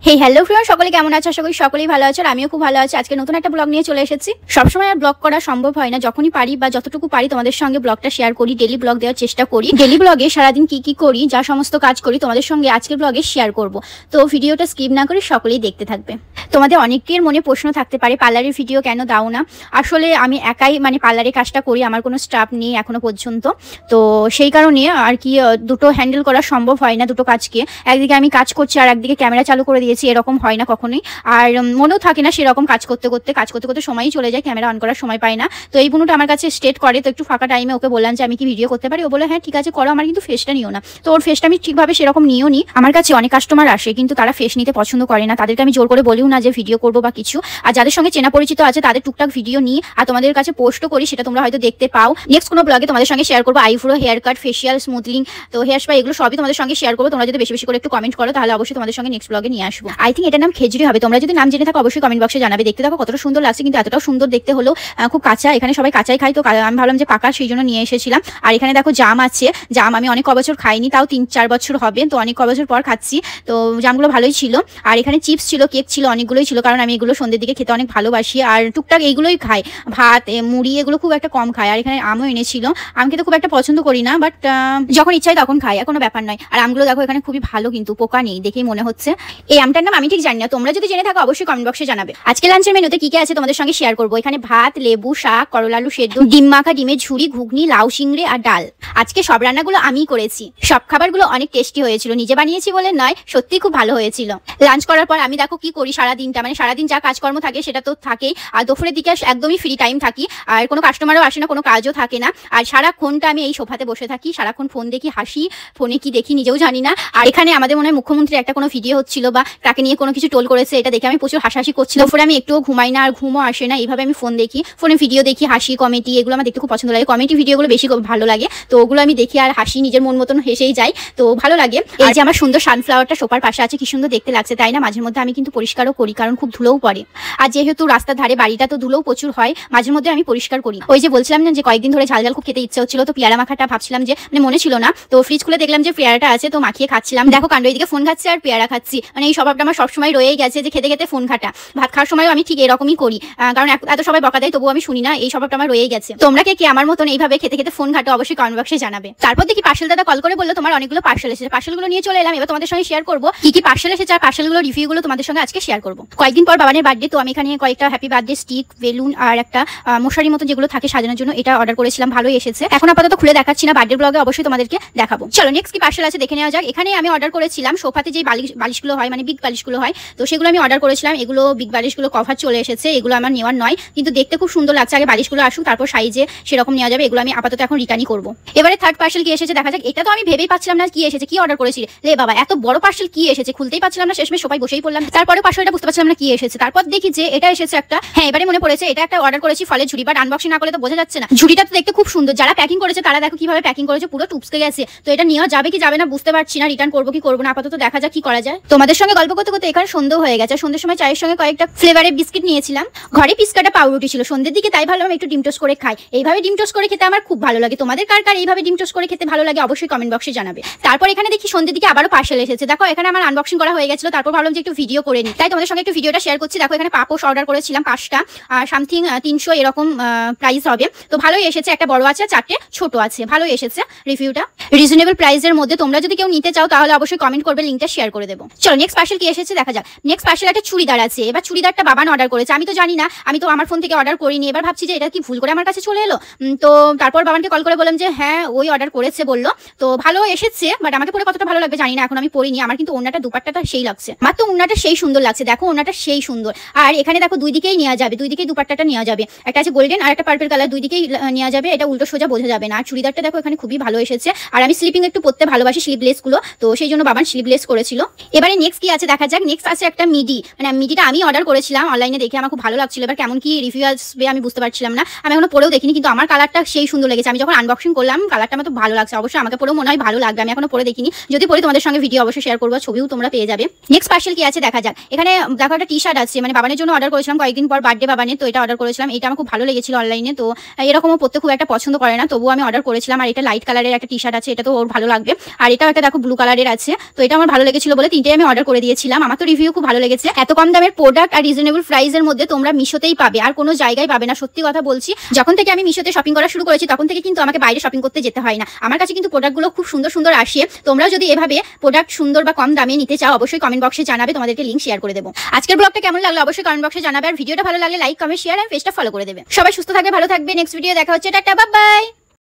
হে hello friend, সকলে কেমন আছো? আশা করি সকলেই ভালো আছো। আমিও খুব ভালো আছি। আজকে নতুন একটা ব্লগ নিয়ে চলে এসেছি। সবসময় আর ব্লগ করা সম্ভব হয় না, যখনই পারি বা যতটুকু পারি তোমাদের সঙ্গে ব্লগটা শেয়ার করি, ডেলি ব্লগ দেওয়ার চেষ্টা করি। ডেলি ব্লগে সারাদিন কি করি, যা সমস্ত কাজ করি তোমাদের সঙ্গে আজকের ব্লগে শেয়ার করব। তো ভিডিওটা স্কিপ না করে সকলেই দেখতে থাকবে। তোমাদের অনেকের মনে প্রশ্ন থাকতে পারে, পার্লারের ভিডিও কেন দাও না? আসলে আমি একাই পার্লারের কাজটা করি, আমার কোনো স্টাফ নেই এখনো পর্যন্ত। তো সেই কারণে আর কি দুটো হ্যান্ডেল করা সম্ভব হয় না, দুটো কাজকে। একদিকে আমি কাজ করছি আর একদিকে ক্যামেরা চালু করে দিয়েছি, এরকম হয় না কখনোই। আর মনেও থাকে না সেরকম কাজ করতে করতে সময়ই চলে যায়, ক্যামেরা অন করার সময় পাই না। তো এই বুনুটা আমার কাছে স্টেট করে, তো একটু ফাঁকা টাইমে ওকে বললাম যে আমি কি ভিডিও করতে পারি? ও বলে হ্যাঁ ঠিক আছে করো, আমার কিন্তু ফেসটা নিও না। তো ওর ফেসটা আমি ঠিকভাবে সেরকম নিও নি। আমার কাছে অনেক কাস্টমার আসে কিন্তু তারা ফেস নিতে পছন্দ করে না, তাদেরকে আমি জোর করে বলিও না যে ভিডিও করবো বা কিছু। আর যাদের সঙ্গে চেনা পরিচিত আছে তাদের টুকটাক ভিডিও নিই আর তোমাদের কাছে পোস্টও করি, সেটা তোমরা হয়তো দেখতে পাও। নেক্সট কোনো ব্লগে তোমাদের সঙ্গে শেয়ার করবো আইব্রো, হেয়ার কাট, ফেশিয়াল, স্মুথলিং, তো হেয়ার স্পা, এগুলো সবই তোমাদের সঙ্গে শেয়ার করবো। তোমরা যদি বেশি বেশি করে একটু কমেন্ট করো তাহলে অবশ্যই তোমাদের সঙ্গে নেক্সট ব্লগে নিয়ে আসবো। আই থিঙ্ক এটার নাম খেজুরি হবে। তোমরা যদি নাম জেনে থাকো অবশ্যই কমেন্ট বক্সে জানাবে। দেখতে থাকো কতটা সুন্দর লাগছে, কিন্তু এতটাও সুন্দর দেখতে হলো খুব কাঁচা। এখানে সবাই কাঁচাই খাই, তো আমি ভাবলাম যে পাকা, সেই জন্য নিয়ে এসেছিলাম। আর এখানে দেখো জাম আছে, জাম আমি অনেক কবছর খাইনি, তাও 3-4 বছর হবে, তো অনেক কবছর পর খাচ্ছি। তো জামগুলো ভালোই ছিল। আর এখানে চিপস ছিল, কেক ছিল, অনেকগুলোই ছিল, কারণ আমি এগুলো সন্ধ্যের দিকে খেতে অনেক ভালোবাসি। আর টুকটাক এইগুলোই খাই, ভাত মুড়ি এগুলো খুব একটা কম খাই। আর এখানে আমও এনেছিল, আম খেতে খুব একটা পছন্দ করি না, বাট যখন ইচ্ছা হয় তখন খাই, কোনো ব্যাপার নয়। আর আমগুলো দেখো এখানে খুবই ভালো, কিন্তু পোকা নেই দেখেই মনে হচ্ছে। এই আমটার নাম আমি ঠিক জানি না, তোমরা যদি জেনে থাকো অবশ্যই কমেন্ট বক্সে জানাবে। আজকে লাঞ্চের মেনুতে কি আছে তোমাদের সঙ্গে শেয়ার করবো। এখানে ভাত, লেবু, শাক, করলা আলু সেদ্ধ, ডিম মাখা, ডিমের ঝুড়ি, ঘুগনি, লাউ চিংড়ি আর ডাল। আজকে সব রান্নাগুলো আমিই করেছি। সব খাবারগুলো অনেক টেস্টি হয়েছিল, নিজে বানিয়েছি বলে নয়, সত্যি খুব ভালো হয়েছিল। লাঞ্চ করার পর আমি দেখো কি করি, সারাদিনটা সারাদিন যা কাজকর্ম থাকে সেটা তো থাকেই। আর দুপুরের দিকে একদমই ফ্রি টাইম থাকি, আর কোনো কাস্টমারও আসে না, কোনো কাজও থাকে না। আর সারাক্ষণটা আমি এই সোফাতে বসে থাকি, সারাক্ষণ ফোন দেখি, হাসি, ফোনে কি দেখি নিজেও জানি না। আর এখানে আমাদের মনে হয় মুখ্যমন্ত্রী একটা কোনো ভিডিও হচ্ছিল বা তাকে নিয়ে কোনো কিছু টোল করেছে, এটা দেখে আমি প্রচুর হাসাহাসি করছিলাম। দুপুরে আমি একটুও ঘুমাই না, আর ঘুমও আসে না, এইভাবে আমি ফোন দেখি, ফোনে ভিডিও দেখি, হাসি, কমেডি, এগুলো আমার দেখতে খুব পছন্দ লাগে। কমেডি ভিডিওগুলো বেশি ভালো লাগে, তো ওগুলো আমি দেখি আর হাসি, নিজের মন মতন হেসেই যাই, তো ভালো লাগে। এই যে আমার সুন্দর সানফ্লাওয়ারটা সোফার পাশে আছে, কি সুন্দর দেখতে লাগছে তাই না? মাঝের মধ্যে আমি কিন্তু পরিষ্কারও করি, কারণ খুব ধুলোও পড়ে। আর যেহেতু রাস্তার ধারে বাড়িটা, তো ধুলোও প্রচুর হয়, মাঝের মধ্যে আমি পরিষ্কার করি। ওই যে বলছিলাম না যে কয়েকদিন ধরে ঝাল ঝাল খুব খেতে ইচ্ছে হচ্ছিল, তো পেয়ারা মাখাটা ভাবছিলাম যে মনে ছিল না, তো ফ্রিজ খুলে দেখলাম যে পেয়ারাটা আছে, তো মাখিয়ে খাচ্ছিলাম। দেখো কাণ্ড, এদিকে ফোন খাচ্ছি আর পেয়ারা খাচ্ছি, এই স্বভাবটা আমার সবসময় রয়েই গেছে যে খেতে খেতে ফোন খাটা। ভাত খাওয়ার সময়ও আমি ঠিক এরকমই করি, কারণ এত সবাই বকা দেয় তবুও আমি শুনি না, এই স্বভাবটা আমার রয়েই গেছে। তোমরা কে আমার মতন এইভাবে খেতে খেতে ফোন ঘাটো অবশ্যই কমেন্ট বক্সে জানাবে। তারপর দেখি পার্সেল দাদা কল করে বললো তোমার অনেকগুলো পার্সেল এসেছে। পার্সেলগুলো নিয়ে চলে এলাম, এবার তোমাদের সঙ্গে শেয়ার করবো কি পার্সেল এসেছে, আর পার্সেলগুলো রিভিউগুলো তোমাদের সঙ্গে আজকে শেয়ার করবো। কয়েকদিন পর বাবানের বার্থডে, তো আমি এখানে কয়েকটা হ্যাপি বার্থডে স্টিক, বেলুন আর একটা মশারি মতো যেগুলো থাকে সাজানোর জন্য, এটা অর্ডার করেছিলাম, ভালোই এসেছে। এখন আপাতত খুলে দেখাচ্ছি না, বার্থডে ব্লগে অবশ্যই তোমাদেরকে দেখাবো। চলো নেক্সট কি পার্সেল আছে দেখে নেওয়া যাক। এখানে আমি অর্ডার করেছিলাম সোফাতে যে বালিশগুলো হয়, বিগ বালিশগুলো হয়, তো সেগুলো আমি অর্ডার করেছিলাম। এগুলো বিগ বালিশগুলো কভার চলে এসেছে, এগুলো আমার নেওয়ার নয়, কিন্তু দেখতে খুব সুন্দর লাগছে। আগে বালিশগুলো আসুক, তারপর সাইজে সেরকম নেওয়া যাবে। এগুলো আমি আপাতত এখন রিটার্নই করবো। এবারে থার্ড পার্সেল কি এসেছে দেখা যাক। এটা তো আমি ভেবেই পাচ্ছিলাম না কি এসেছে, কি অর্ডার করেছি রে বাবা, এত বড় পার্সেল কি এসেছে, খুলতেই পাচ্ছিলাম না, শেষমেশ সবাই বসেই পড়লাম। তারপরে পার্সেলটা বুঝতে পারছিলাম না কি এসেছে। তারপর দেখি যে এটা এসেছে একটা, হ্যাঁ এবারে মনে পড়েছে, এটা একটা অর্ডার করেছি ফলের ঝুড়ি, বাট আনবক্সিং না করলে তো বোঝা যাচ্ছে না। ঝুড়িটা তো দেখতে খুব সুন্দর, যারা প্যাকিং করেছে তারা দেখো কিভাবে প্যাকিং করেছে, পুরো টুপসকে গেছে। তো এটা নেওয়া যাবে কি যাবে না বুঝতে পারছি না, রিটার্ন করবো কি করবো না, আপাতত দেখা যাক কি করা যায়। তোমাদের সঙ্গে গল্প করতে করতে এখানে সন্ধ্যা হয়ে গেছে। সন্ধ্যের সময় চায়ের সঙ্গে কয়েকটা ফ্লেভারের বিস্কিট নিয়েছিলাম, ঘরে পিসকাটা পাউরুটি ছিল, সন্ধ্যের দিকে তাই ভাবলাম একটু ডিম টোস্ট করে খাই। এইভাবে ডিম টোস্ট করে খেতে আমার খুব ভালো লাগে। তোমাদের কার কার এইভাবে ডিম টোস্ট করে খেতে ভালো লাগে অবশ্যই কমেন্ট বক্সে জানাবে। তারপর এখানে দেখি সন্ধ্যের দিকে আবারও পার্সেল এসেছে। দেখো এখানে আমার আনবক্সিং করা হয়ে গেছিল, তারপর ভাবলাম যে একটু ভিডিও করে নিই, তাই তোমাদের সঙ্গে একটু ভিডিওটা শেয়ার করছি। দেখো এখানে পাপোশ অর্ডার করেছিলাম 5টা, সামথিং 300 এরকম প্রাইস হবে। তো ভালোই এসেছে, একটা বড় আছে, 4টে ছোট আছে, ভালোই এসেছে। রিভিউটা রিজনেবল প্রাইসের মধ্যে। তোমরা যদি কেউ নিতে চাও তাহলে অবশ্যই কমেন্ট করবে, লিঙ্কটা শেয়ার করে দেবো। চলো নেক্সট পার্সেল কি এসেছে দেখা যাক। নেক্সট পার্সেল একটা চুড়িদার আছে। এবার চুড়িদারটা বাবান অর্ডার করেছে, আমি তো জানি না, আমি তো আমার ফোন থেকে অর্ডার করিনি। এবার ভাবছি যে এটা কি ভুল করে আমার কাছে চলে এলো। তো তারপর বাবানকে কল করে বললাম যে হ্যাঁ ওই অর্ডার করেছে বললো, তো ভালো এসেছে, বাট আমাকে পরে কতটা ভালো লাগবে জানি না, এখন আমি পরিনি। আমার কিন্তু ওড়নাটা দুপাট্টাটা সেই লাগছে, মাত্র ওড়নাটা সেই সুন্দর লাগছে, দেখো ওড়নাটা সেই সুন্দর। আর এখানে দেখো দুই দিকেই নেওয়া যাবে, দুই দিকেই দুপাট্টাটা নেওয়া যাবে, একটা আছে গোল্ডেন আর একটা পার্পল কালার, দুই দিকেই নেওয়া যাবে, এটা উল্টো সোজা বোঝা যাবে না। আর চুড়িদারটা দেখো এখানে খুবই ভালো এসেছে, আর আমি স্লিপিং একটু পরতে ভালোবাসি, স্লিভলেস গুলো, তো সেই জন্য বাবান স্লিভলেস করেছিল। এবারে নেক্সট কি আছে দেখা যাক। নেক্সট আছে একটা মিডি, মিডিটা আমি অর্ডার করেছিলাম অনলাইনে দেখে, আমার খুব ভালো লাগছিল। এবার কেমন কি রিভিউ আসবে আমি বুঝতে পারছিলাম না, আমি এখনো পরেও দেখিনি, কিন্তু আমার কালারটা সেই সুন্দর লেগেছে। আমি যখন আনবক্সিং করলাম কালারটা আমার তো ভালো লাগছে, অবশ্যই আমাকে পরেও মনে হয় ভালো লাগবে। আমি এখনো পরে দেখিনি, যদি পরে তোমাদের সঙ্গে ভিডিও অবশ্যই শেয়ার করবো, ছবিও তোমরা পেয়ে যাবে। নেক্সট পার্সেল কি আছে দেখা যাক। এখানে দেখো একটা টি শার্ট আছে, মানে বাবানের জন্য অর্ডার করেছিলাম কয়েকদিন পর, বার্থডে বাবানের, তো এটা অর্ডার করেছিলাম। এটা আমার খুব ভালো লেগেছিল অনলাইনে। তো এরকমও পড়তে খুব একটা পছন্দ করে না, তবুও আমি অর্ডার করেছিলাম। আর এটা লাইট কালারের একটা টি শার্ট আছে, এটা তো ওর ভালো লাগবে। আর এটাও একটা দেখো ব্লু কালারের আছে। তো এটা আমার ভালো লেগেছিল বলে তিনটেই আমি অর্ডার করে দিয়েছিলাম। আমার তো রিভিউ খুব ভালো লেগেছে। এত কম দামের প্রোডাক্ট আর রিজনেবল প্রাইসের মধ্যে তোমরা মিশোতেই পাবে, আর কোনো জায়গায় পাবে না। সত্যি কথা বলছি, যখন থেকে আমি মিশোতে শপিং করা শুরু করেছি তখন থেকে কিন্তু আমাকে বাইরে শপিং করতে যেতে হয় না। আমার কাছে কিন্তু প্রোডাক্টগুলো খুব সুন্দর সুন্দর আসে। তোমরাও যদি এভাবে প্রোডাক্ট সুন্দর বা কম দামে নিতে চাও অবশ্যই কমেন্ট বক্সে জানাবে, তোমাদেরকে লিংক শেয়ার করে দেবো। আজকের ব্লগটা কেমন লাগলো অবশ্যই কমেন্ট বক্সে জানাবে। আর ভিডিওটা ভালো লাগলে লাইক কমেন্ট শেয়ার আর পেজটা ফলো করে দেবে। সবাই সুস্থ থাকবে, ভালো থাকবে। নেক্সট ভিডিও দেখা হচ্ছে। Tata, bye bye.